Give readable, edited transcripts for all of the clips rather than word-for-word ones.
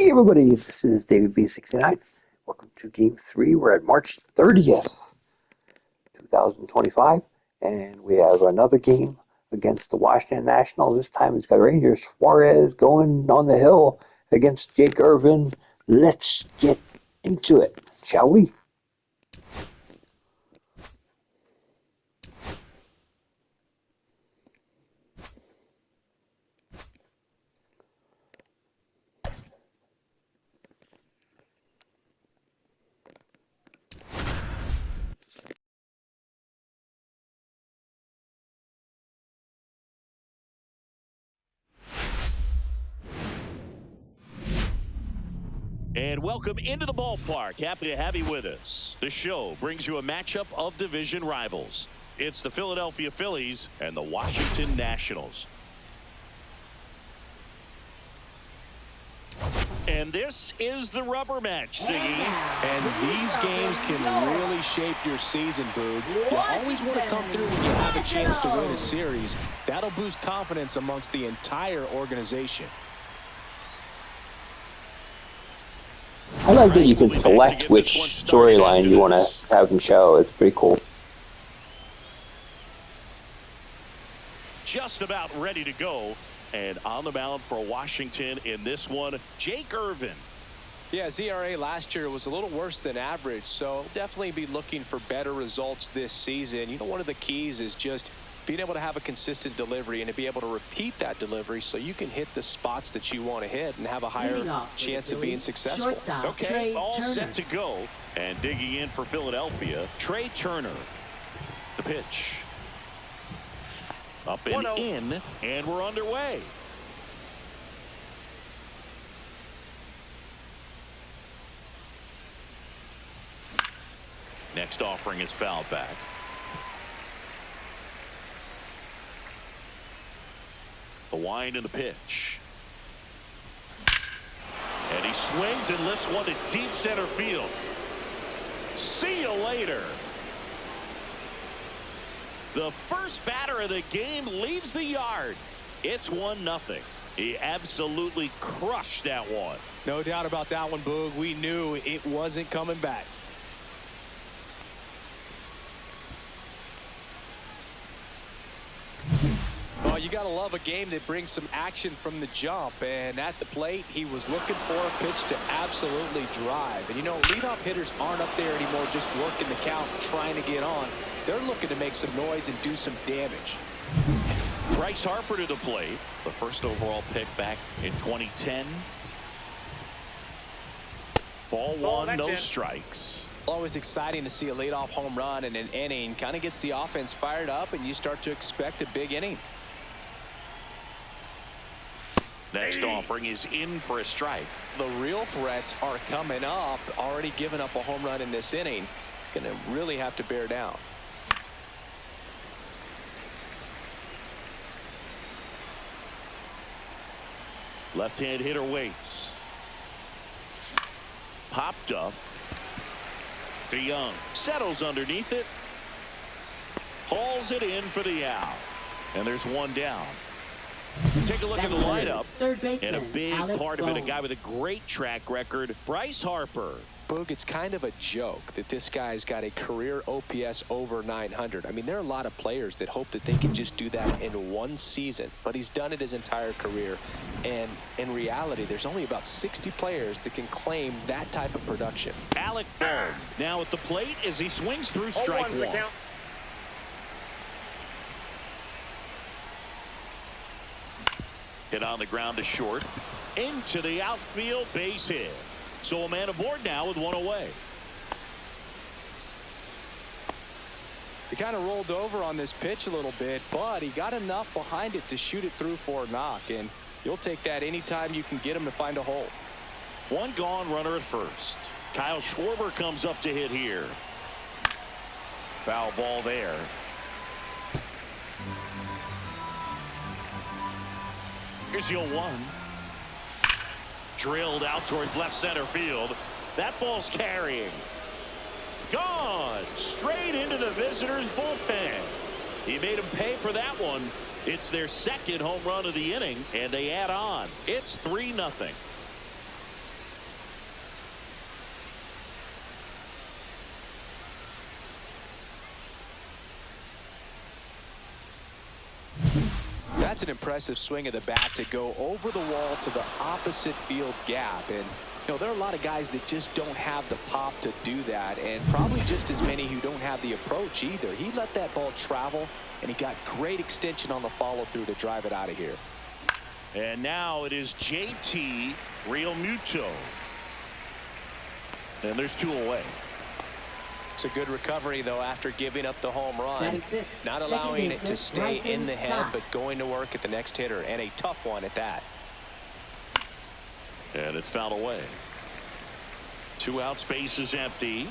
Hey everybody, this is David B69. Welcome to Game 3. We're at March 30th, 2025, and we have another game against the Washington Nationals. This time it's got Ranger Suarez going on the hill against Jake Irvin. Let's get into it, shall we? And welcome into the ballpark. Happy to have you with us. The show brings you a matchup of division rivals. It's the Philadelphia Phillies and the Washington Nationals. And this is the rubber match, Siggy. And these games can really shape your season, Boog. You always want to come through when you have a chance to win a series. That'll boost confidence amongst the entire organization. I like that you can select which storyline you want to have them show. It's pretty cool. Just about ready to go. And on the mound for Washington in this one, Jake Irvin. Yeah, his ERA last year was a little worse than average, so definitely be looking for better results this season. You know, one of the keys is just being able to have a consistent delivery and to be able to repeat that delivery so you can hit the spots that you want to hit and have a higher chance of being successful. Okay, all set to go. And digging in for Philadelphia, Trey Turner. The pitch. Up and in, and we're underway. Next offering is fouled back. The wind and the pitch. And he swings and lifts one to deep center field. See you later. The first batter of the game leaves the yard. It's 1-0. He absolutely crushed that one. No doubt about that one, Boog. We knew it wasn't coming back. Well, you got to love a game that brings some action from the jump. And at the plate, he was looking for a pitch to absolutely drive. And, you know, leadoff hitters aren't up there anymore just working the count, trying to get on. They're looking to make some noise and do some damage. Bryce Harper to the plate. The first overall pick back in 2010. Ball one, no strikes. Always exciting to see a leadoff home run in an inning. Kind of gets the offense fired up, and you start to expect a big inning. Next offering is in for a strike. The real threats are coming up. Already given up a home run in this inning. He's going to really have to bear down. Left-hand hitter waits. Popped up. DeYoung settles underneath it. Hauls it in for the out. And there's one down. Take a look at the lineup. And a big part of it, a guy with a great track record, Bryce Harper. Boog, it's kind of a joke that this guy's got a career OPS over 900. I mean, there are a lot of players that hope that they can just do that in one season, but he's done it his entire career. And in reality, there's only about 60 players that can claim that type of production. Alec Bohm now at the plate as he swings through strike one. Hit on the ground to short. Into the outfield, base hit. So a man aboard now with one away. He kind of rolled over on this pitch a little bit, but he got enough behind it to shoot it through for a knock. And you'll take that anytime you can get him to find a hole. One gone, runner at first. Kyle Schwarber comes up to hit here. Foul ball there. Here's the 0-1. Drilled out towards left center field. That ball's carrying. Gone. Straight into the visitors' bullpen. He made him pay for that one. It's their second home run of the inning, and they add on. It's 3-0. that's an impressive swing of the bat to go over the wall to the opposite field gap. And there are a lot of guys that just don't have the pop to do that, and probably just as many who don't have the approach either. He let that ball travel, and he got great extension on the follow-through to drive it out of here. And now it is JT Realmuto. And there's 2 away. It's a good recovery, though, after giving up the home run. Not allowing it to stay in the head, but going to work at the next hitter, and a tough one at that. And it's fouled away. 2 outs, base is empty.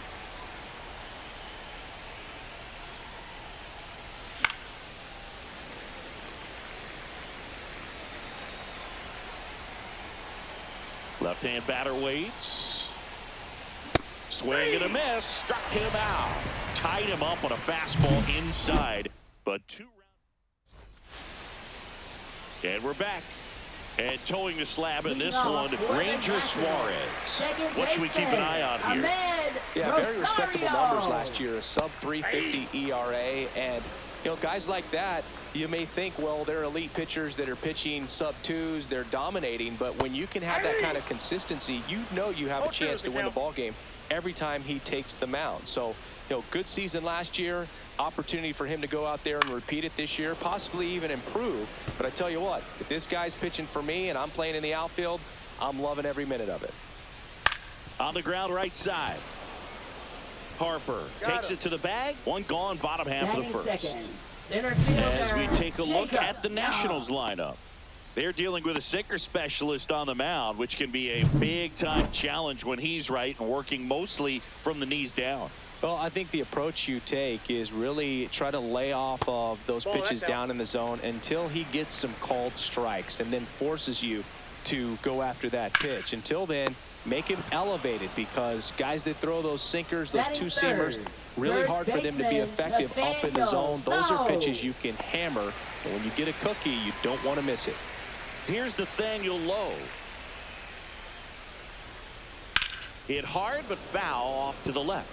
Left-hand batter waits. Swing and a miss. Struck him out. Tied him up on a fastball inside. But 2 rounds. And we're back. And towing the slab in this one, Ranger Suarez. What should we keep an eye on here? Yeah, very respectable numbers last year. A sub-350 ERA. And, guys like that, you may think, well, they're elite pitchers that are pitching sub-2s. They're dominating. But when you can have that kind of consistency, you have a chance to win the ball game every time he takes the mound. So, good season last year. Opportunity for him to go out there and repeat it this year, possibly even improve. But I tell you what, if this guy's pitching for me and I'm playing in the outfield, I'm loving every minute of it. On the ground right side. Harper takes it to the bag. 1 gone, bottom half of the first. As we take a look at the Nationals lineup. They're dealing with a sinker specialist on the mound, which can be a big-time challenge when he's right and working mostly from the knees down. Well, I think the approach you take is really try to lay off of those pitches down in the zone until he gets some called strikes and then forces you to go after that pitch. Until then, make him elevated, because guys that throw those sinkers, those 2-seamers, really hard for them to be effective up in the zone. Those are pitches you can hammer, and when you get a cookie, you don't want to miss it. Here's Nathaniel Lowe. Hit hard but foul off to the left.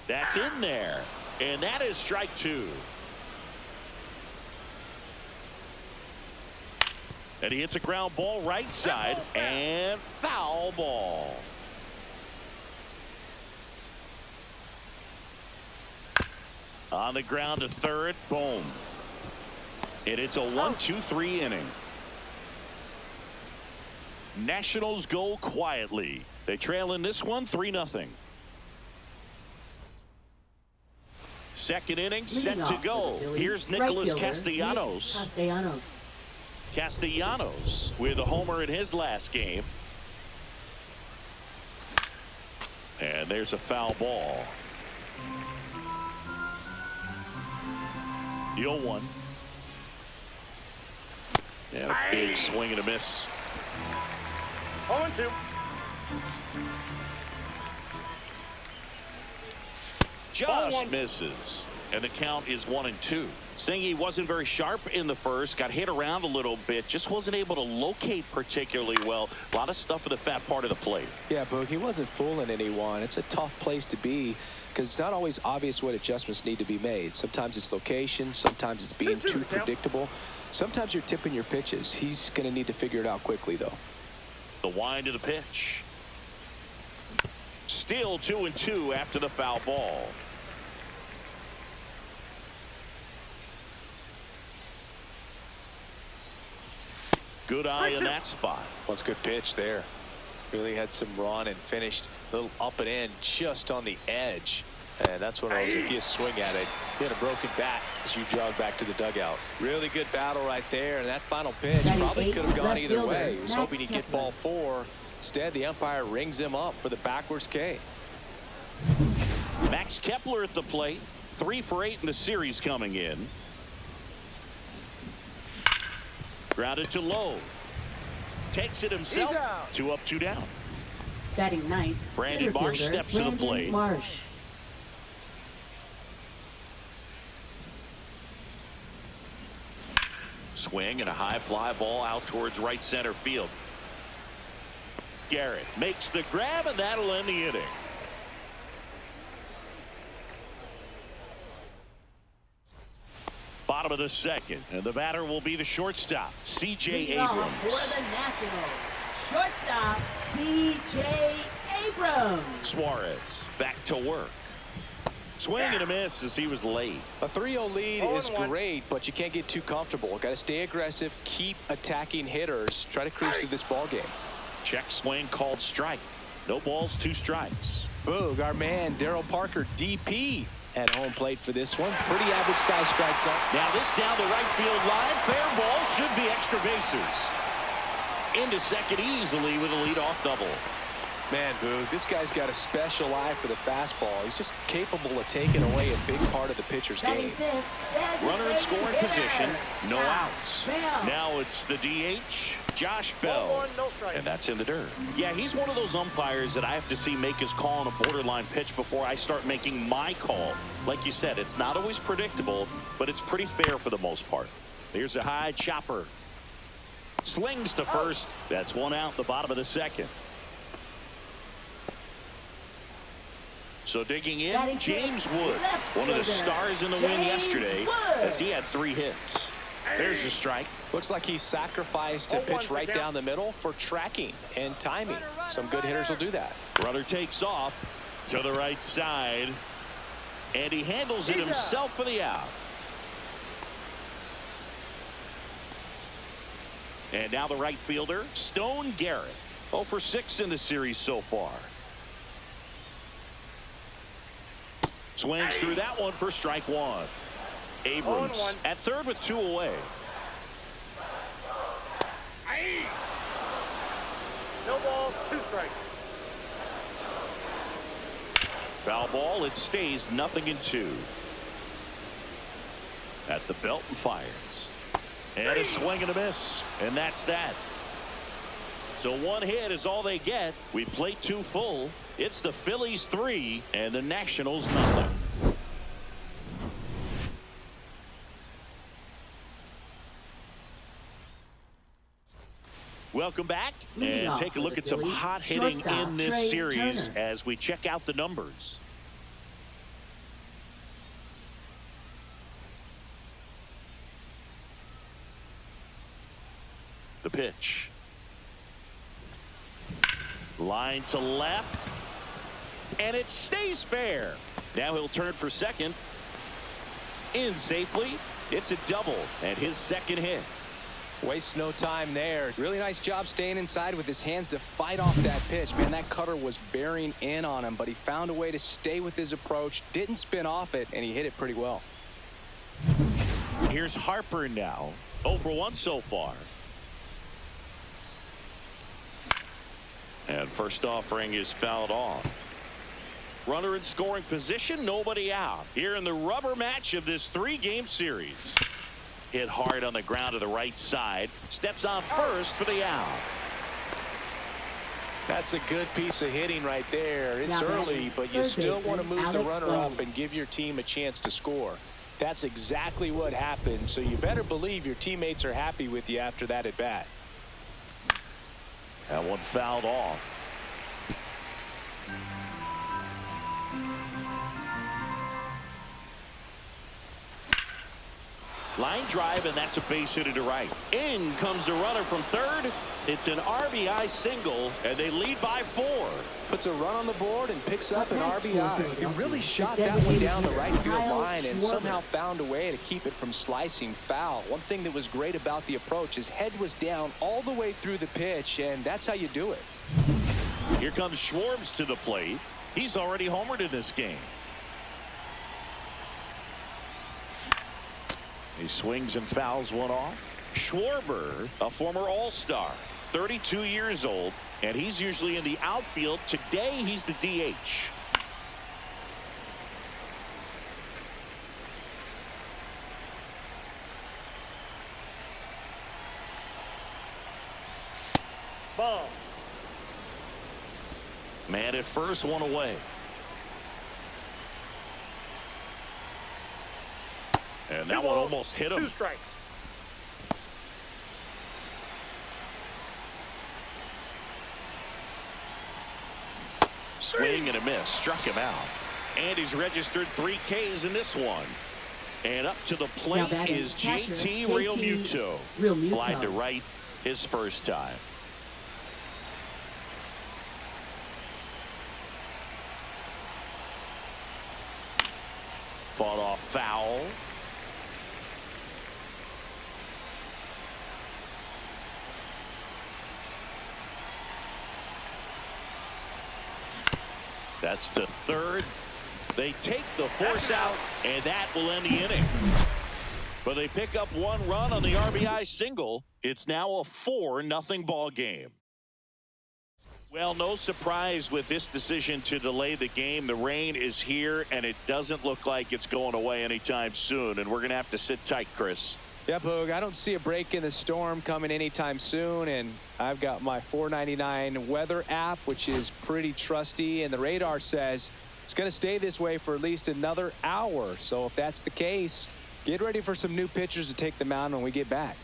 That's in there, and that is strike 2. And he hits a ground ball right side, and foul ball. On the ground to third, boom. And it's a 1-2-3 inning. Nationals go quietly. They trail in this one 3-0. Second inning set to go. Here's Nicholas Castellanos. Castellanos with a homer in his last game. And there's a foul ball. 0-1. Yeah, big swing and a miss. 0-2. Just misses, and the count is 1-2. Singy wasn't very sharp in the first, got hit around a little bit, just wasn't able to locate particularly well. A lot of stuff in the fat part of the plate. Yeah, Boog, he wasn't fooling anyone. It's a tough place to be, because it's not always obvious what adjustments need to be made. Sometimes it's location, sometimes it's being too predictable. Sometimes you're tipping your pitches. He's going to need to figure it out quickly, though. The wind of the pitch. Still 2-2 after the foul ball. Good eye in that spot. Well, it's a good pitch there. Really had some run and finished a little up and in just on the edge. And that's one of those, if you swing at it, you had a broken bat as you jog back to the dugout. Really good battle right there. And that final pitch probably could have gone either way. He was hoping he'd get ball 4. Instead, the umpire rings him up for the backwards K. Max Kepler at the plate. 3 for 8 in the series coming in. Grounded to Lowe. Takes it himself. 2 up, 2 down. Batting 9th. Brandon Marsh steps to the plate. Marsh. Swing and a high fly ball out towards right center field. Garrett makes the grab, and that'll end the inning. bottom of the second, and the batter will be the shortstop, C.J. Leading off Abrams. for the Nationals, shortstop C.J. Abrams. Suarez back to work. Swing and a miss as he was late. A 3-0 lead is 0-1. great, but you can't get too comfortable. Got to stay aggressive, keep attacking hitters, try to cruise through this ball game. Check swing called strike. No balls, 2 strikes. Boog, our man Darryl Parker, DP, at home plate for this one. Pretty average size strike zone. Now this down the right field line. Fair ball, should be extra bases. Into second easily with a leadoff double. Man, Boog, this guy's got a special eye for the fastball. He's just capable of taking away a big part of the pitcher's game. Runner in scoring position, no Josh outs. Bell. Now it's the DH, Josh Bell. 1-1, no strike. And that's in the dirt. Yeah, he's one of those umpires that I have to see make his call on a borderline pitch before I start making my call. Like you said, it's not always predictable, but it's pretty fair for the most part. Here's a high chopper. Slings to first. That's 1 out, the bottom of the second. So digging in, Batting James fifth, Wood, left one of the fielder, stars in the win James yesterday, Wood. as he had 3 hits. There's your strike. Looks like he sacrificed to 0-1 pitch right down. down the middle for tracking and timing. Some good hitters will do that. Runner takes off to the right side, and he handles it himself for the out. And now the right fielder, Stone Garrett. 0 for 6 in the series so far. Swings through that one for strike 1. Abrams 0-1. at third with 2 away. No balls, 2 strikes. Foul ball, it stays 0-2. At the belt and fires. And a swing and a miss. And that's that. So 1 hit is all they get. We've played 2 full. It's the Phillies 3 and the Nationals 0. Welcome back, Leading and off take a for look the at some Phillies, hot hitting shortstop, in this Trey series Turner. as we check out the numbers. The pitch. Line to left. And it stays fair. Now he'll turn for second. In safely. It's a double and his second hit. Wastes no time there. Really nice job staying inside with his hands to fight off that pitch. Man, that cutter was bearing in on him, but he found a way to stay with his approach, didn't spin off it, and he hit it pretty well. Here's Harper now. 0 for 1 so far. And first offering is fouled off. Runner in scoring position, nobody out. Here in the rubber match of this 3-game series. Hit hard on the ground to the right side. Steps on first for the out. That's a good piece of hitting right there. It's Now early, batting, but you third still want to baseman, move the Alec runner up Bohm. and give your team a chance to score. That's exactly what happened, so you better believe your teammates are happy with you after that at bat. That one fouled off. Line drive, and that's a base hit to right. In comes the runner from third. It's an RBI single, and they lead by 4. Puts a run on the board and picks up an Up next RBI. for He Philadelphia, really the shot that one designated down the hitter, right field Kyle line and Schwarber. somehow found a way to keep it from slicing foul. One thing that was great about the approach, his head was down all the way through the pitch, and that's how you do it. Here comes Schwarber to the plate. He's already homered in this game. He swings and fouls one off. Schwarber, a former All-Star, 32 years old, and he's usually in the outfield. Today, he's the DH. Ball. Man at first, 1 away. And that one almost hit him. 2 strikes. Swing and a miss. Struck him out. And he's registered 3 Ks in this one. And up to the plate is JT Realmuto. Flied to right his first time. Fought off foul. That's to third. They take the force out, and that will end the inning. But they pick up one run on the RBI single. It's now a 4-0 ball game. Well, no surprise with this decision to delay the game. The rain is here, and it doesn't look like it's going away anytime soon. And we're going to have to sit tight, Chris. Yeah, Boog, I don't see a break in the storm coming anytime soon. And I've got my 499 weather app, which is pretty trusty. And the radar says it's going to stay this way for at least another hour. So if that's the case, get ready for some new pitchers to take the mound when we get back.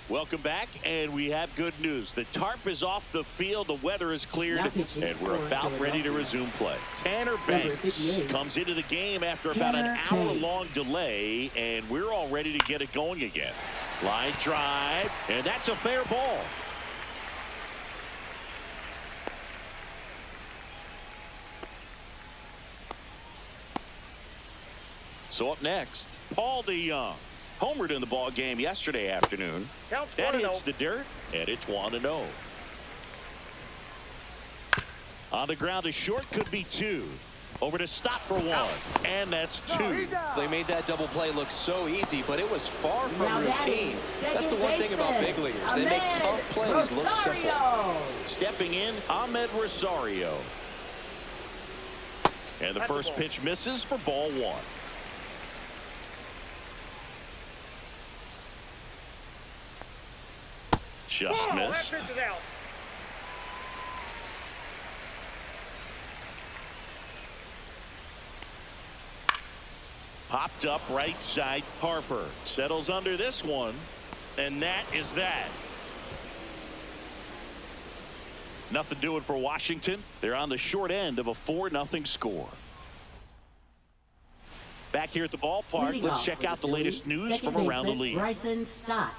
Welcome back, and we have good news. The tarp is off the field, the weather is cleared, and we're about ready to resume play. Tanner Banks comes into the game after about an hour-long delay, and we're all ready to get it going again. Line drive, and that's a fair ball. So up next, Paul DeYoung. Homered in the ball game yesterday afternoon. That hits the dirt, and it's 1-0. On the ground, a short could be 2. Over to stop for 1, and that's 2. They made that double play look so easy, but it was far from routine. That's the one thing about big leaguers. They make tough plays look simple. Stepping in, Ahmed Rosario. And the first pitch misses for ball 1. Just missed. Popped up right side. Harper settles under this one, and that is that. Nothing doing for Washington. They're on the short end of a 4-0 score. Back here at the ballpark, let's check out the latest news from around the league. Bryson Stott.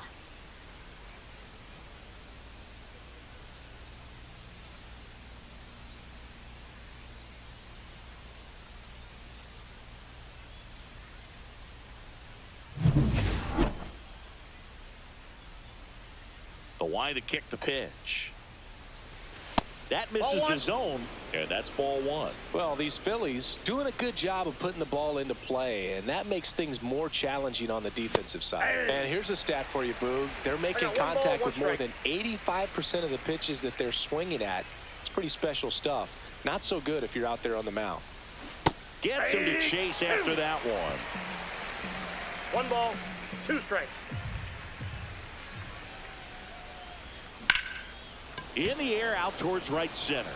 The wide to kick the pitch. That misses the zone, and that's ball 1. Well, these Phillies doing a good job of putting the ball into play, and that makes things more challenging on the defensive side. And here's a stat for you, Boog. They're making contact with more than 85% of the pitches that they're swinging at. It's pretty special stuff. Not so good if you're out there on the mound. Gets him to chase after that one. 1 ball, 2 strikes. In the air, out towards right center.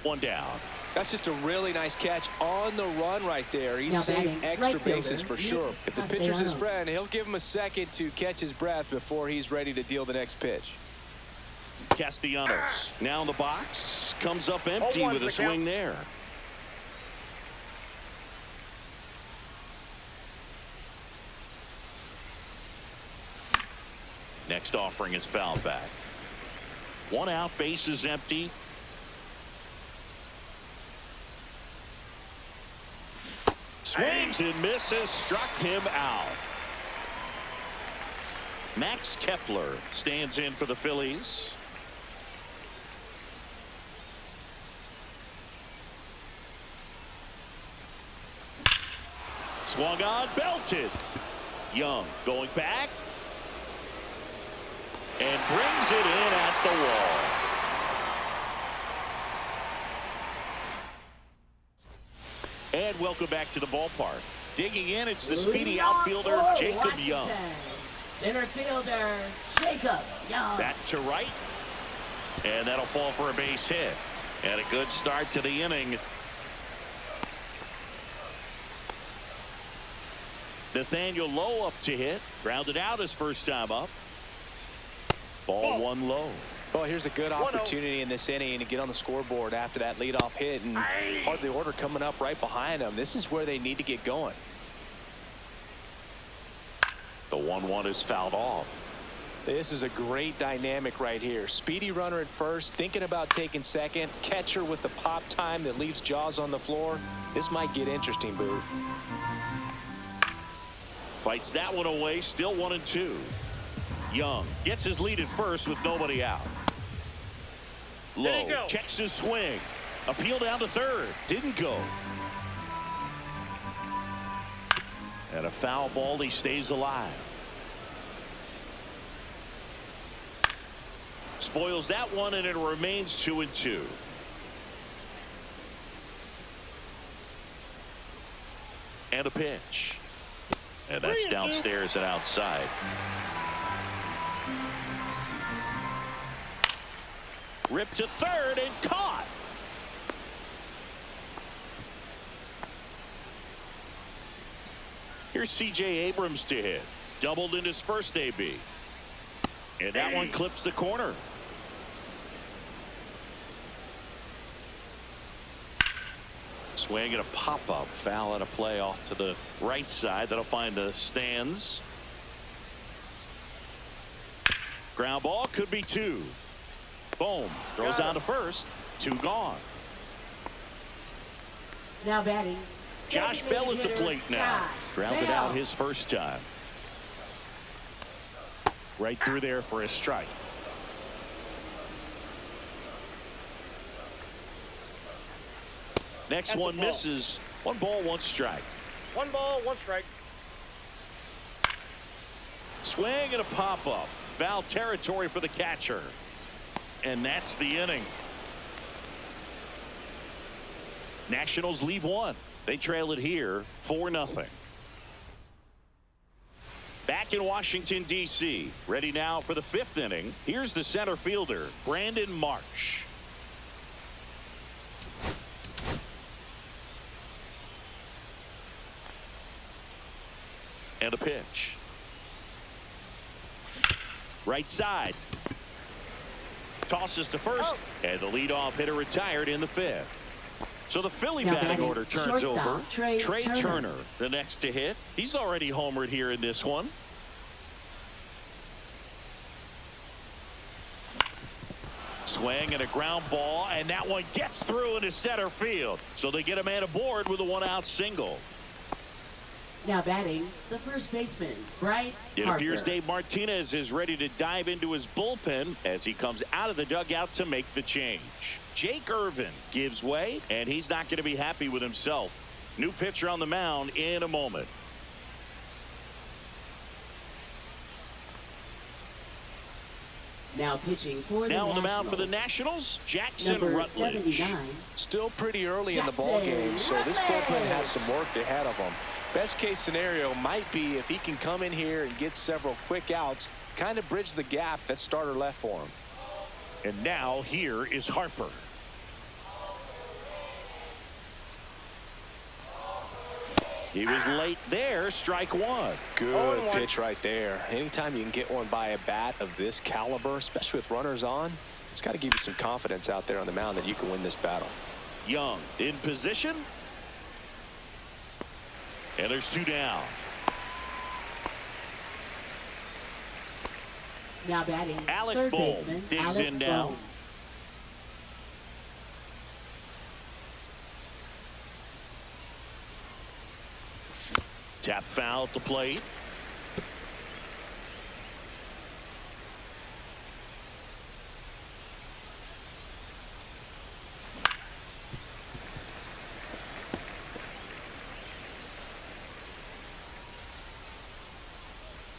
1 down. That's just a really nice catch on the run right there. He's saving extra bases for sure. If the pitcher's his friend, he'll give him a second to catch his breath before he's ready to deal the next pitch. Castellanos now in the box. Comes up empty with a swing there. Next offering is fouled back. 1 out, base is empty. Swings and misses, struck him out. Max Kepler stands in for the Phillies. Swung on, belted. Young going back. And brings it in at the wall. And welcome back to the ballpark. Digging in, it's the speedy outfielder, Jacob Young. Center fielder, Jacob Young. Back to right. And that'll fall for a base hit. And a good start to the inning. Nathaniel Lowe up to hit. Grounded out his first time up. Ball one low. Well, here's a good opportunity in this inning to get on the scoreboard after that leadoff hit, and hardly order coming up right behind them. This is where they need to get going. The 1-1 is fouled off. This is a great dynamic right here. Speedy runner at first, thinking about taking second. Catcher with the pop time that leaves Jaws on the floor. This might get interesting, Boo. Fights that one away. Still 1-2. Young gets his lead at first with nobody out. Low checks his swing. Appeal down to third. Didn't go. And a foul ball. He stays alive. Spoils that one, and it remains 2-2. And a pitch. And that's downstairs and outside. Ripped to third and caught. Here's C.J. Abrams to hit. Doubled in his first AB. And that one clips the corner. Swing and a pop-up. Foul and a play off to the right side. That'll find the stands. Ground ball, could be two. Boom. Throws on to first. Two gone. Now batting. Josh Bell at the plate now. Grounded out his first time. Right through there for a strike. Next one misses. 1 ball, 1 strike. 1 ball, 1 strike. Swing and a pop-up. Foul territory for the catcher. And that's the inning. Nationals leave 1. They trail it here 4-0. Back in Washington, D.C. Ready now for the 5th inning. Here's the center fielder, Brandon Marsh. And a pitch. Right side. Tosses to first. And the leadoff hitter retired in the 5th. So the Philly batting order turns over. Trey Turner, the next to hit. He's already homered here in this one. Swing and a ground ball, and that one gets through into center field. So they get a man aboard with a 1-out single. Now batting, the first baseman, Bryce It Harper. appears Dave Martinez is ready to dive into his bullpen as he comes out of the dugout to make the change. Jake Irvin gives way, and he's not going to be happy with himself. New pitcher on the mound in a moment. Now pitching for the Now on the Nationals. mound for the Nationals, Jackson Number Rutledge. 79. Still pretty early in the ball game, so this bullpen has some work ahead of him. Best case scenario might be if he can come in here and get several quick outs, kind of bridge the gap that starter left for him. And now here is Harper. He was late there. Strike 1. Good pitch right there. Anytime you can get one by a bat of this caliber, especially with runners on, it's got to give you some confidence out there on the mound that you can win this battle. Young in position. And there's 2 down. Now batting, Alec third Bohm baseman, digs Alec in now. Bohm. Tap foul at the plate.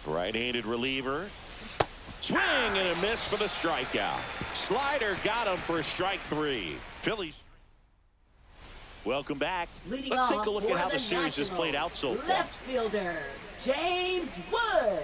Right-handed reliever. Swing and a miss for the strikeout. Slider got him for strike 3. Phillies. Welcome back. Leading Let's take off a look for at how the the series has played out so far. Left fielder, James Wood.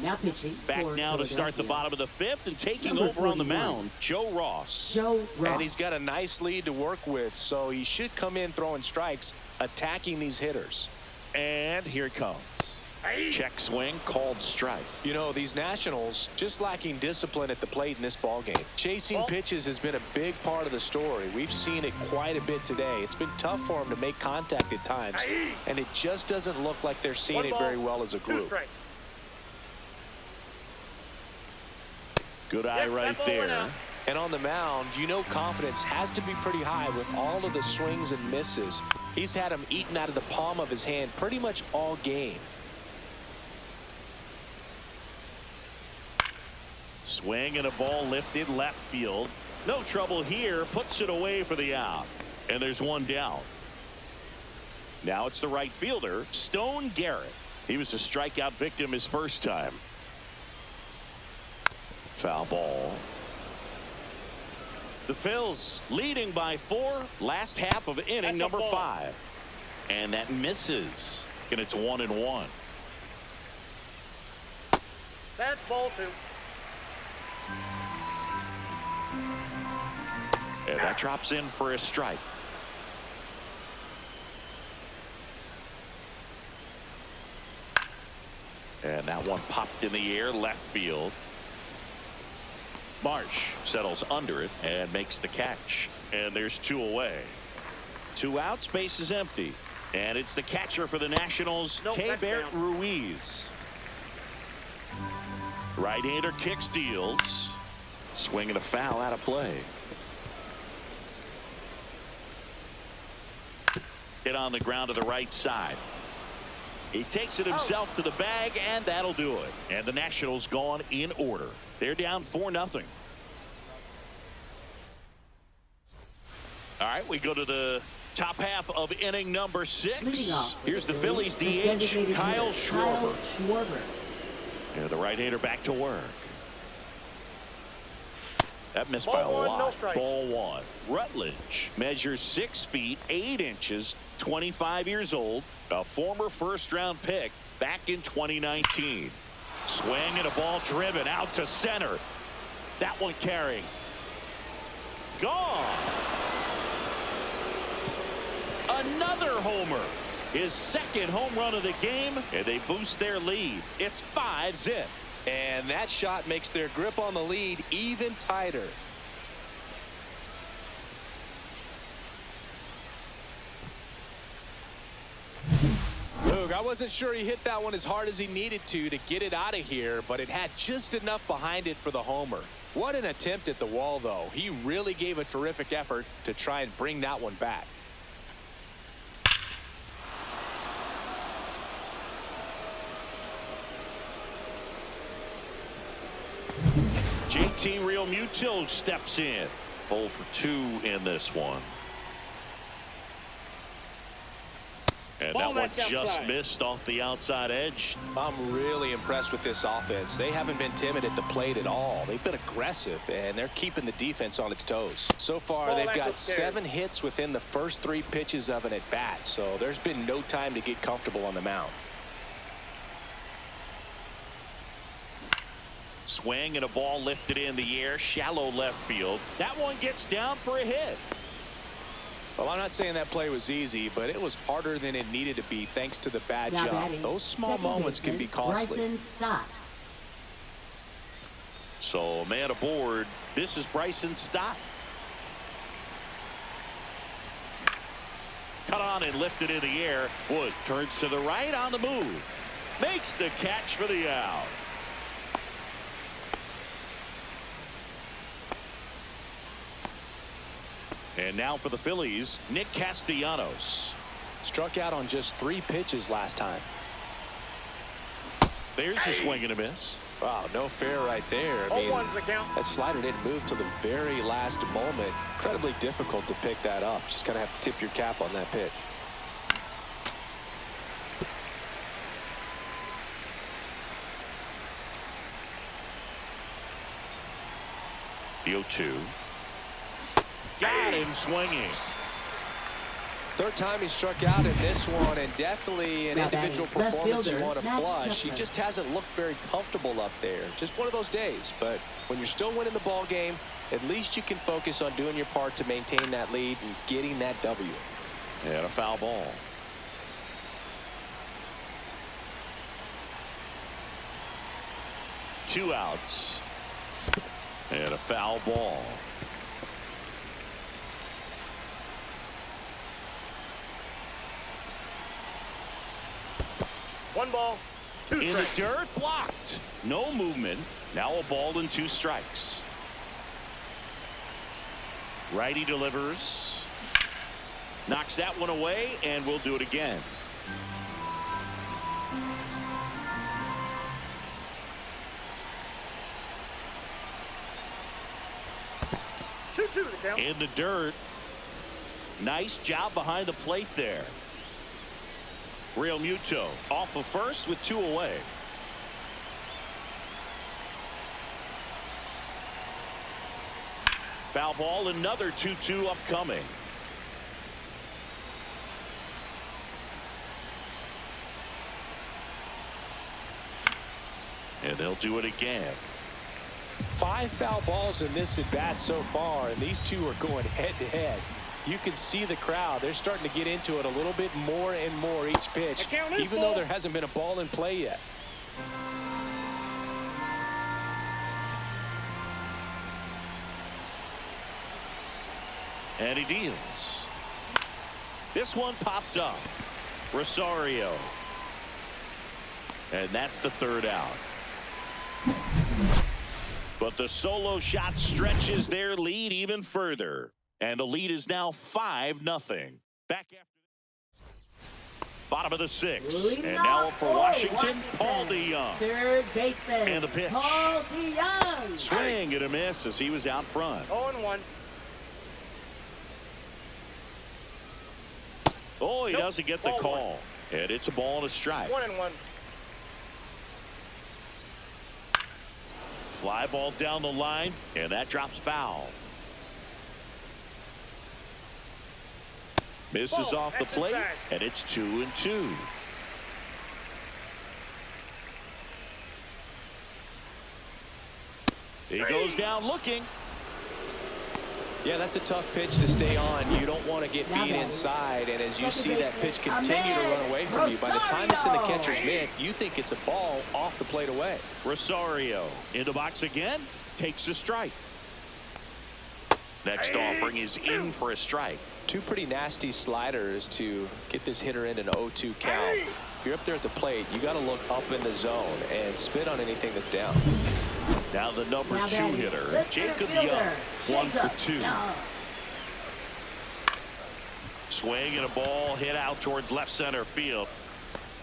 Now pitching. Back for now to start the Philadelphia. bottom of the fifth and taking Number over on the 41. mound, Joe Ross. Joe Ross. And he's got a nice lead to work with, so he should come in throwing strikes, attacking these hitters. And here it comes. Check swing, called strike. You know, these Nationals just lacking discipline at the plate in this ballgame. Chasing pitches has been a big part of the story. We've seen it quite a bit today. It's been tough for them to make contact at times, and it just doesn't look like they're seeing it very well as a group. Good eye right there. And on the mound, you know confidence has to be pretty high with all of the swings and misses. He's had them eaten out of the palm of his hand pretty much all game. Swing and a ball lifted left field. No trouble here. Puts it away for the out. And there's one down. Now it's the right fielder, Stone Garrett. He was a strikeout victim his first time. Foul ball. The Phils leading by 4. Last half of inning number 5. And that misses. And it's 1-1. That's ball 2. And that drops in for a strike. And that one popped in the air left field. Marsh settles under it and makes the catch. And there's 2 away. 2 outs, base is empty. And it's the catcher for the Nationals, Keibert Ruiz. Right-hander kicks, deals. Swing and a foul out of play. Hit on the ground to the right side. He takes it himself to the bag, and that'll do it. And the Nationals gone in order. They're down 4-0. All right, we go to the top half of inning number 6. Here's the Phillies DH, Kyle Schwarber. And the right-hander back to work. That missed by a lot. Ball 1. Rutledge measures 6 feet 8 inches, 25 years old, a former first-round pick back in 2019. Swing and a ball driven out to center. That one carrying. Gone. Another homer. His second home run of the game, and they boost their lead. It's 5-0. And that shot makes their grip on the lead even tighter. Luke, I wasn't sure he hit that one as hard as he needed to get it out of here, but it had just enough behind it for the homer. What an attempt at the wall, though. He really gave a terrific effort to try and bring that one back. JT Realmuto steps in. 0 for 2 in this one. And that one just missed off the outside edge. I'm really impressed with this offense. They haven't been timid at the plate at all. They've been aggressive, and they're keeping the defense on its toes. So far, they've got 7 hits within the first 3 pitches of an at-bat, so there's been no time to get comfortable on the mound. Swing and a ball lifted in the air, shallow left field. That one gets down for a hit. Well, I'm not saying that play was easy, but it was harder than it needed to be thanks to the bad Now job. batting, Those small moments can be costly. Bryson Stott. So, man aboard. This is Bryson Stott. Cut on and lifted in the air. Wood turns to the right on the move. Makes the catch for the out. And now for the Phillies, Nick Castellanos. Struck out on just 3 pitches last time. There's the swing and a miss. Wow, no fair right there. I mean, that slider didn't move till the very last moment. Incredibly difficult to pick that up. Just kind of have to tip your cap on that pitch. The 0-2. Got him swinging. Third time he struck out in this one, and definitely an Now individual batting, left performance you fielder, want to Max flush. He Kepler. just hasn't looked very comfortable up there. Just one of those days. But when you're still winning the ball game, at least you can focus on doing your part to maintain that lead and getting that W. And a foul ball. Two outs. And a foul ball. One ball, two In the strikes. dirt, blocked. No movement. Now a ball and 2 strikes. Righty delivers. Knocks that one away, and we'll do it again. Two to count. In the dirt. Nice job behind the plate there. Real Muto off of first with 2 away. Foul ball, another 2-2 upcoming. And they'll do it again. 5 foul balls in this at bat so far, and these two are going head to head. You can see the crowd. They're starting to get into it a little bit more and more each pitch, The count is even though there hasn't been a ball in play yet. And he deals. This one popped up. Rosario. And that's the 3rd out. But the solo shot stretches their lead even further. And the lead is now 5-0. Back after bottom of the 6th. Leading And now off for for Washington, Paul DeYoung. Third baseman. And the pitch. Paul DeYoung. Swing and a miss as he was out front. 0-1. Oh, he Nope. doesn't get the Ball call. And it's a ball and a strike. 1-1. Fly ball down the line, and that drops foul. Misses Ball, off the that's plate, inside. and it's 2-2. He goes down looking. Yeah, that's a tough pitch to stay on. You don't want to get Now beat batting. inside, and as you Second see that baseman, pitch continue to run away from you, by the time it's in the catcher's mitt, you think it's a ball off the plate away. Rosario in the box again, takes a strike. Next offering is in for a strike. 2 pretty nasty sliders to get this hitter in an 0-2 count. If you're up there at the plate, you got to look up in the zone and spit on anything that's down. Now the number Now 2 batting, hitter, left Jacob center Young, fielder, 1 for Jacob 2. Young. Swing and a ball hit out towards left center field.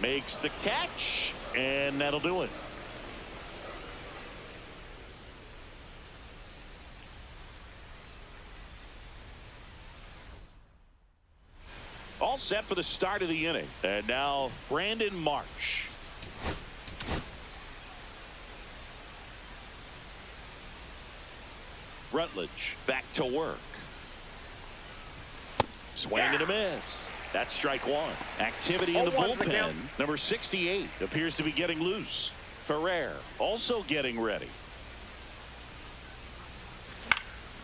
Makes the catch, and that'll do it. All set for the start of the inning. And now Brandon Marsh. Rutledge back to work. Swing and a miss. That's strike 1. Activity in the 0-1's the bullpen. count. Number 68 appears to be getting loose. Ferrer also getting ready.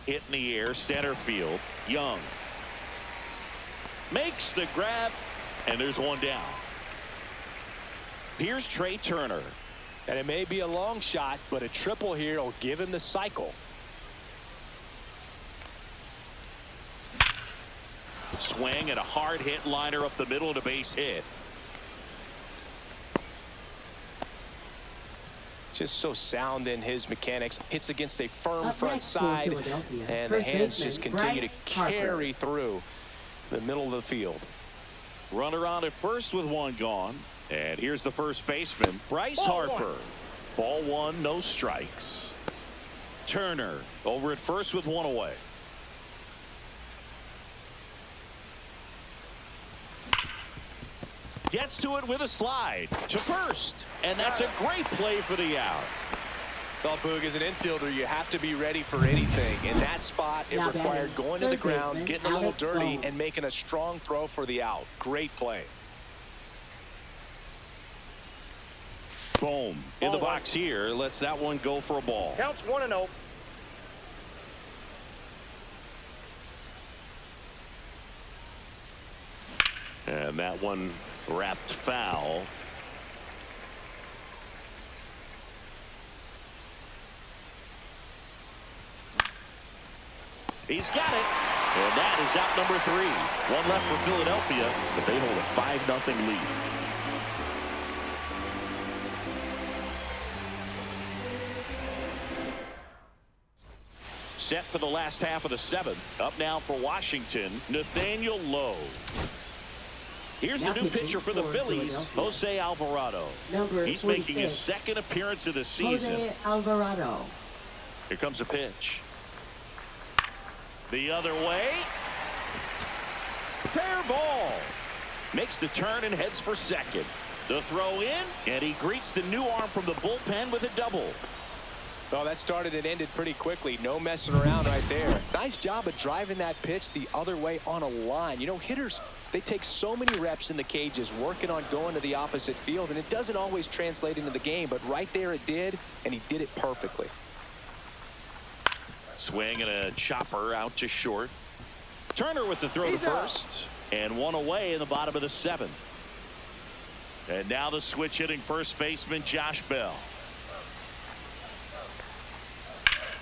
Hit in the air, center field. Young makes the grab, and there's one down. Here's Trey Turner. And it may be a long shot, but a triple here will give him the cycle. Swing and a hard hit liner up the middle and a base hit. Just so sound in his mechanics. Hits against a firm Up front next for side, Philadelphia, and the first hands baseman, just continue Bryce to Harper. carry through the middle of the field. Runner on at first with 1 gone. And here's the first baseman, Bryce Ball Harper. Ball 1, no strikes. Turner over at first with 1 away. Gets to it with a slide to first, and that's a great play for the out. Well, Boog, as an infielder, you have to be ready for anything. In that spot, it Now required batting, going to the third ground, baseman, getting a little Alex dirty, Bone. and making a strong throw for the out. Great play. Boom. In the box here, lets that one go for a ball. Counts 1-0. And that one wrapped foul. He's got it. And that is out number 3. One left for Philadelphia, but they hold a 5-0 lead. Set for the last half of the 7th. Up now for Washington, Nathaniel Lowe. Here's Now the new pitching pitcher for the for Phillies, Philadelphia. Jose Alvarado. Number He's making his 46. 2nd appearance of the season. Jose Alvarado. Here comes a pitch. The other way. Fair ball. Makes the turn and heads for second. The throw in, and he greets the new arm from the bullpen with a double. Well, that started and ended pretty quickly. No messing around right there. Nice job of driving that pitch the other way on a line. You know, hitters, they take so many reps in the cages working on going to the opposite field, and it doesn't always translate into the game, but right there it did, and he did it perfectly. Swing and a chopper out to short. Turner with the throw to first. And one away in the bottom of the 7th. And now the switch hitting first baseman Josh Bell.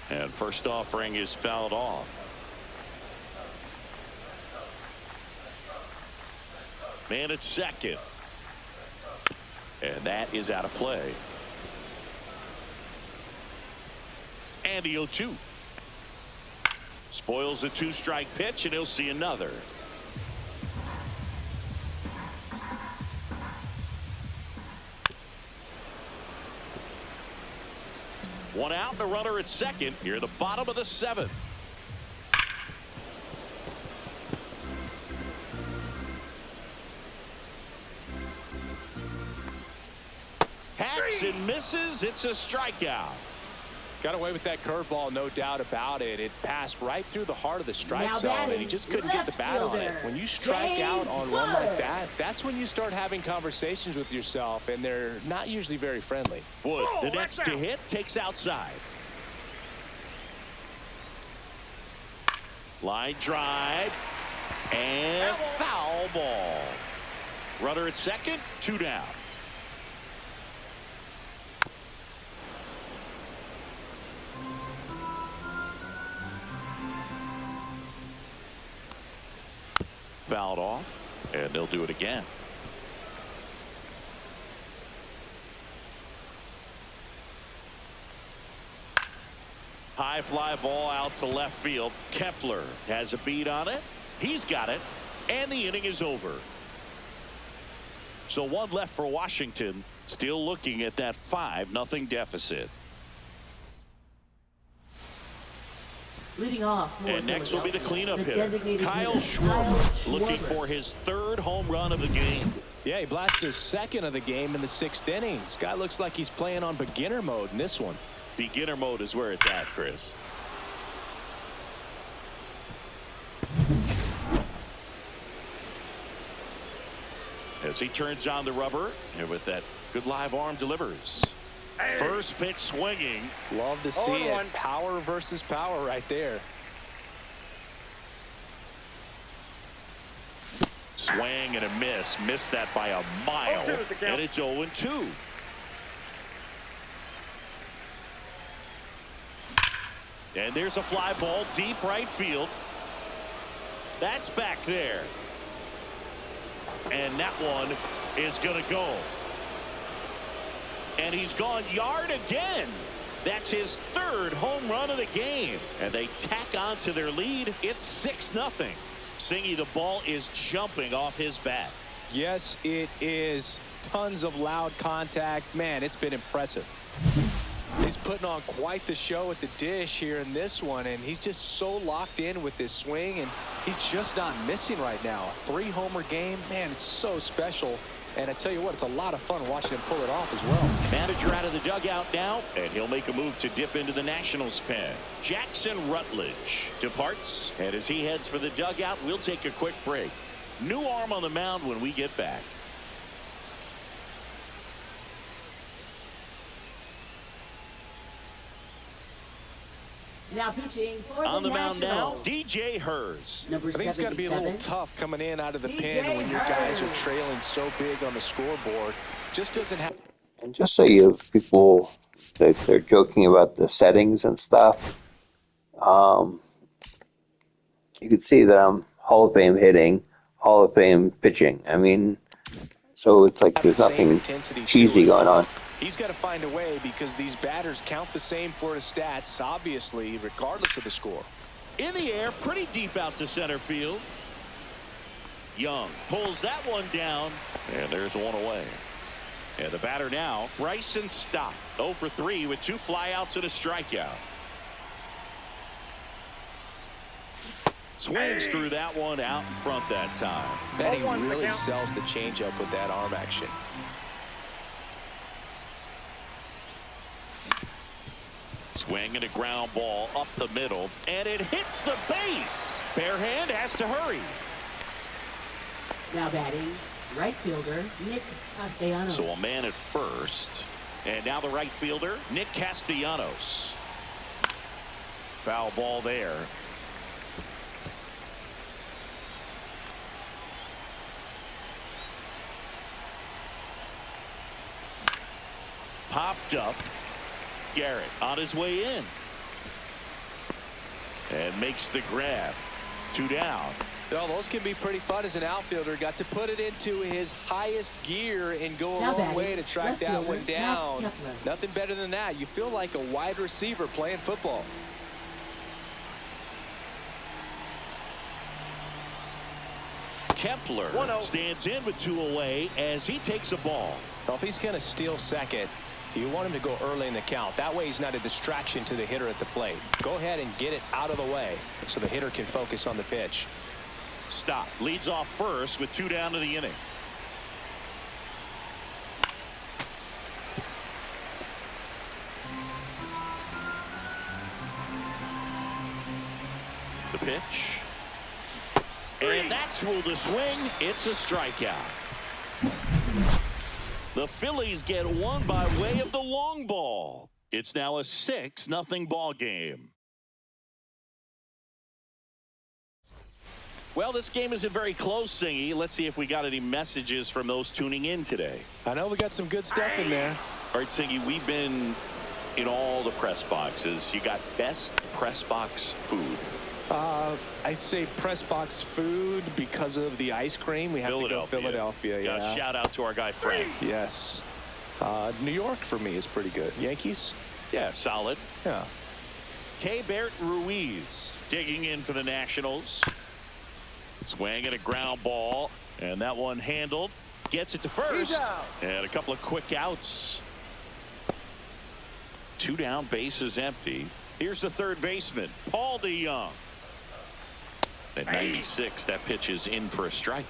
And first offering is fouled off. Man at second. And that is out of play. And the 0-2. Spoils the 2-strike pitch, and he'll see another. One out and a runner at second here, the bottom of the 7th. Hacks and misses. It's a strikeout. Got away with that curveball, no doubt about it. It passed right through the heart of the strike Now zone, and he batting, just couldn't get the left bat on it. fielder, When you strike James out on one like Wood. that, that's when you start having conversations with yourself, and they're not usually very friendly. Wood, the Oh, next that's to out. hit, takes outside. Line drive. And foul ball. Runner at second, 2 down. Fouled off, and they'll do it again. High fly ball out to left field. Kepler has a beat on it. He's got it, and the inning is over. So one left for Washington, still looking at that 5-0 deficit. Leading off for And next will be the Philadelphia, cleanup the hitter, designated Kyle hitter, Schwarber, Kyle looking Schwarber. for his 3rd home run of the game. Yeah, he blasted his 2nd of the game in the 6th inning. This guy looks like he's playing on beginner mode in this one. Beginner mode is where it's at, Chris. As he turns on the rubber, and with that good live arm delivers. First pitch swinging. Love to see 0-1. it. Power versus power right there. Swing and a miss. Missed that by a mile. 0-2 is the count. And it's 0-2. And there's a fly ball deep right field. That's back there. And that one is going to go. And he's gone yard again. That's his 3rd home run of the game. And they tack on to their lead. It's 6-0. Singy, the ball is jumping off his bat. Yes, it is. Tons of loud contact. Man, it's been impressive. He's putting on quite the show at the dish here in this one, and he's just so locked in with this swing, and he's just not missing right now. 3-homer game, man, it's so special. And I tell you what, it's a lot of fun watching him pull it off as well. Manager out of the dugout now, and he'll make a move to dip into the Nationals pen. Jackson Rutledge departs, and as he heads for the dugout, we'll take a quick break. New arm on the mound when we get back. Now pitching for On the mound now, Nationals. DJ Hers. Number I think it's got to be a little 77. tough coming in out of the DJ pen when your guys are Hurd. trailing so big on the scoreboard. Just doesn't have. And just so you people, they're joking about the settings and stuff. You can see that I'm Hall of Fame hitting, Hall of Fame pitching. I mean, so it's like there's nothing cheesy going on. He's got to find a way because these batters count the same for his stats, obviously, regardless of the score. In the air, pretty deep out to center field. Young pulls that one down, and there's one away. And the batter now, Bryson Stott, 0 for 3 with 2 flyouts and a strikeout. Swings through that one out in front that time. And he 0-1's the really count. sells the changeup with that arm action. Swing and a ground ball up the middle, and it hits the base. Bare hand has to hurry. Now batting, right fielder Nick Castellanos. So a man at first, and now the right fielder, Nick Castellanos. Foul ball there. Popped up. Garrett on his way in. And makes the grab. 2 down. Well, those can be pretty fun as an outfielder. Got to put it into his highest gear and go a Now long batting, way to track left that fielder, one Max down. Kepler. Nothing better than that. You feel like a wide receiver playing football. Kepler 1-0. stands in with 2 away as he takes a ball. Well, if he's going to steal second, you want him to go early in the count. That way he's not a distraction to the hitter at the plate. Go ahead and get it out of the way so the hitter can focus on the pitch. Stott leads off first with 2 down to the inning. The pitch. And that's ruled a swing. It's a strikeout. The Phillies get one by way of the long ball. It's now a 6-0 ball game. Well, this game isn't very close, Singy. Let's see if we got any messages from those tuning in today. I know we got some good stuff in there. All right, Singy, we've been in all the press boxes. You got best press box food. I'd say press box food because of the ice cream. We have to go Philadelphia. Got Yeah. a shout out to our guy Frank. Yes. New York for me is pretty good. Yankees? Yeah, solid. Yeah. K. Bert Ruiz digging in for the Nationals. Swing and a ground ball, and that one handled. Gets it to first, He's out. and a couple of quick outs. 2 down, bases empty. Here's the third baseman, Paul DeYoung. At 96, that pitch is in for a strike.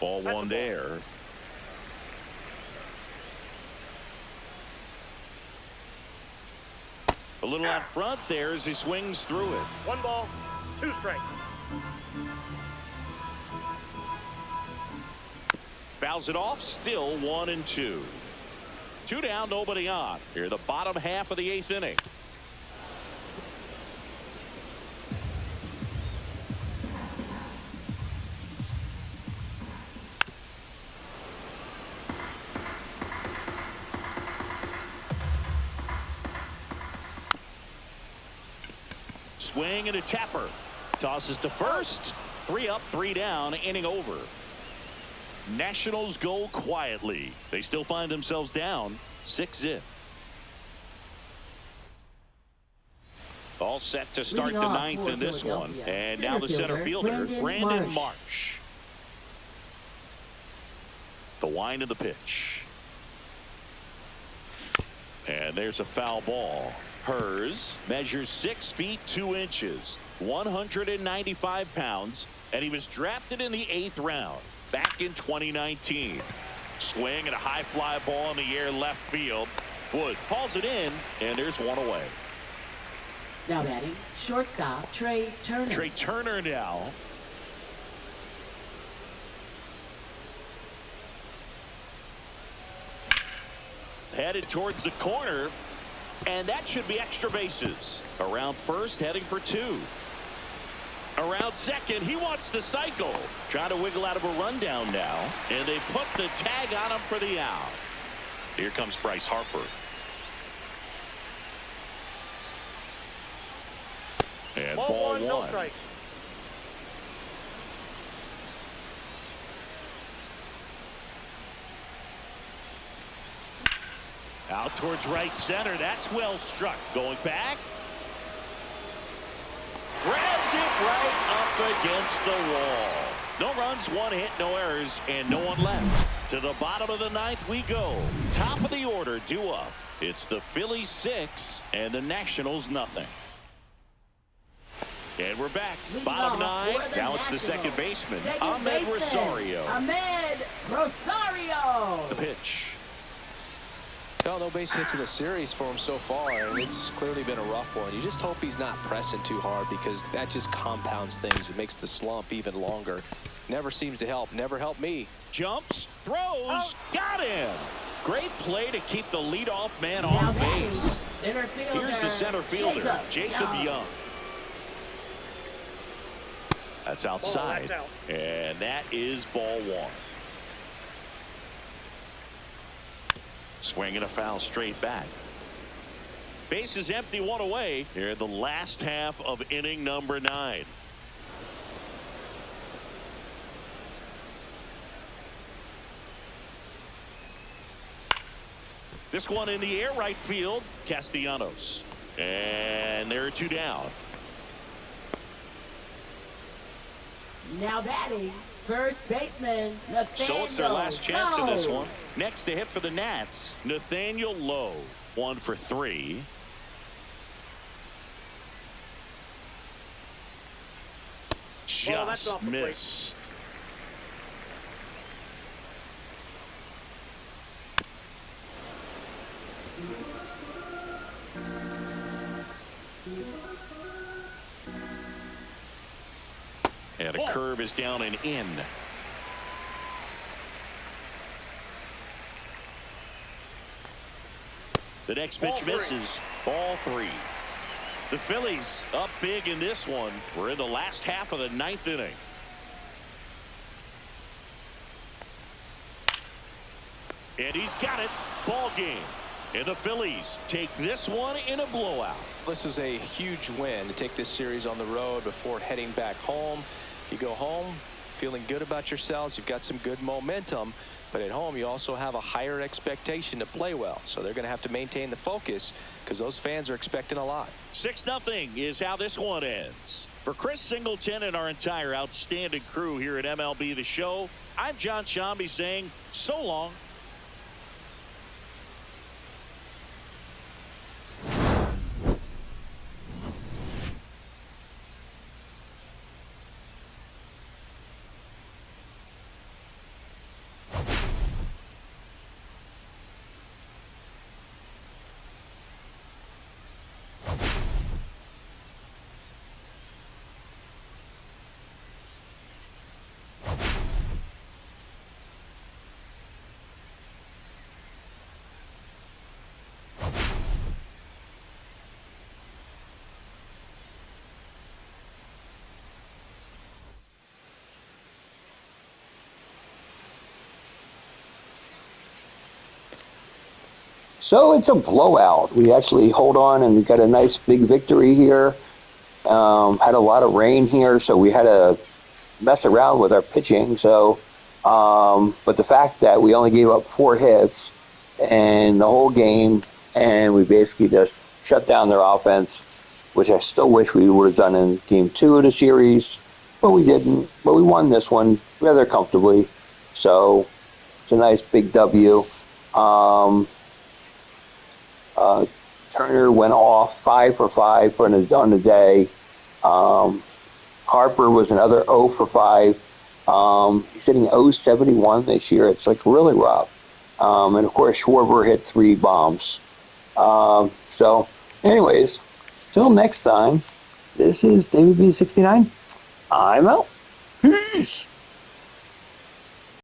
Ball That's a one ball. there. A little out front there as he swings through it. 1 ball, 2 strikes. Fouls it off, still 1-2. 2 down, nobody on. Here, the bottom half of the 8th inning. Swing and a tapper. Tosses to first. 3 up, 3 down, inning over. Nationals go quietly. They still find themselves down 6-0. All set to start Leading the off 9th for in this one. Philadelphia, And now the center center fielder, fielder, Brandon Brandon Marsh. The wind of the pitch. And there's a foul ball. Hers measures 6 feet 2 inches, 195 pounds, and he was drafted in the 8th round back in 2019. Swing and a high fly ball in the air left field. Wood hauls it in, and there's one away. Now batting, shortstop Trey Turner. Trey Turner now. Headed towards the corner, and that should be extra bases. Around first, heading for 2. Around second, he wants to cycle. Trying to wiggle out of a rundown now, and they put the tag on him for the out. Here comes Bryce Harper. And ball 1. No strike. Out towards right center. That's well struck. Going back. Grabs it right up against the wall. No runs, 1 hit, no errors, and no one left. To the bottom of the 9th we go. Top of the order, due up. It's the Phillies 6 and the Nationals nothing. And we're back. Bottom 9. Now it's the second baseman, Ahmed Rosario. Ahmed Rosario. The pitch. Well, no base hits in the series for him so far, and it's clearly been a rough one. You just hope he's not pressing too hard, because that just compounds things. It makes the slump even longer. Never seems to help. Never helped me. Jumps, throws, got him. Great play to keep the leadoff man Now off batting, base. center fielder, Here's the center fielder, Jacob Young. That's outside, that's out. and that is ball 1. Swing and a foul straight back. Base is empty, 1 away here in the last half of inning number 9. This one in the air, right field, Castellanos. And there are 2 down. Now batting, first baseman Nathaniel So it's their last chance in this Lowe. one. Next to hit for the Nats, Nathaniel Lowe. 1 for 3. that's Just off the plate. missed. And a curve is down and in. The next pitch misses. Ball 3. The Phillies up big in this one. We're in the last half of the 9th inning. And he's got it. Ball game. And the Phillies take this one in a blowout. This is a huge win to take this series on the road before heading back home. You go home feeling good about yourselves. You've got some good momentum. But at home, you also have a higher expectation to play well. So they're going to have to maintain the focus, because those fans are expecting a lot. 6-0 is how this one ends. For Chris Singleton and our entire outstanding crew here at MLB The Show, I'm John Shambi saying so long. So it's a blowout. We actually hold on and we got a nice big victory here. Had a lot of rain here, so we had to mess around with our pitching. So, but the fact that we only gave up 4 hits and the whole game, and we basically just shut down their offense, which I still wish we would have done in game 2 of the series, but we didn't. But we won this one rather comfortably. So it's a nice big W. Turner went off 5 for 5 on the day. Harper was another 0 for 5. He's hitting 0.71 this year. It's like really rough. And of course, Schwarber hit 3 bombs. So, anyways, till next time, this is David B69. I'm out. Peace.